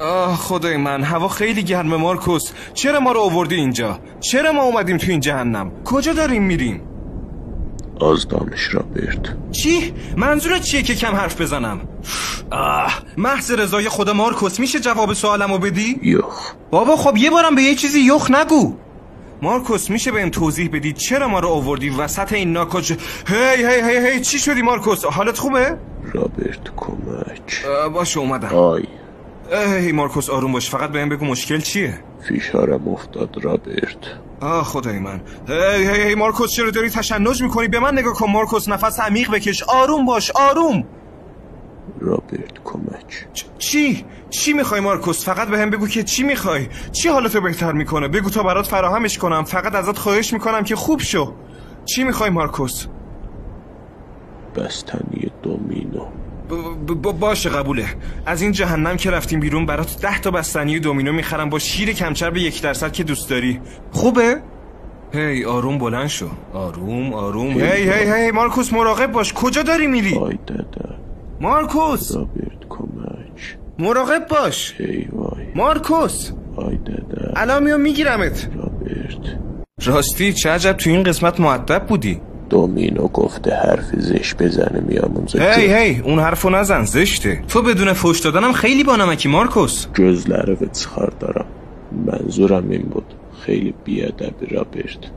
آه خدای من، هوا خیلی گرمه مارکوس. چرا ما رو آوردی اینجا؟ چرا ما اومدیم تو این جهنم؟ کجا داریم میریم؟ آزدانش رابرت. چی؟ منظورت چیه که کم حرف بزنم؟ محض رضای خدا مارکوس، میشه جواب سوالمو بدی؟ یخ. بابا خب یه بارم به یه چیزی یخ نگو. مارکوس میشه بهم توضیح بدی چرا ما رو آوردی وسط این ناکج؟ هی چی شدی مارکوس؟ حالت خوبه؟ رابرت کمک. باشه اومدم. آی. هی مارکوس آروم باش، فقط بهم بگو مشکل چیه؟ فشارم افتاد رابرت. خدای من. هی مارکوس، چرا داری تشنج میکنی؟ به من نگاه کن مارکوس، نفس عمیق بکش، آروم باش، آروم. رابرت کمک. چی میخوای مارکوس؟ فقط بهم بگو که چی میخوای؟ چی حالتو بهتر میکنه؟ بگو تا برات فراهمش کنم. فقط ازت خواهش میکنم که خوب شو. چی میخوای مارکوس؟ بستنی دومینو. باشه قبوله. از این جهنم که رفتیم بیرون برات 10 تا بستنی دومینو میخرم با شیر کمتر به 1% که دوست داری. خوبه؟ هی آروم بلند شو. آروم. هی مارکوس مراقب باش. کجا داری میری؟ وای دادا. مارکوس. رابرت کمک. مراقب باش. ای وای. مارکوس. وای دادا. الان میام میگیرمت. رابرت. راستی چه عجب تو این قسمت مؤدب بودی. دومینو گفته حرف زشت بزنه میام اونجا. هی اون حرفو نزن، زشته. تو بدون فوش دادنم خیلی بانمکی مارکوس. جز لرو افتخار دارم. منظورم این بود. خیلی بیادبی رابرت.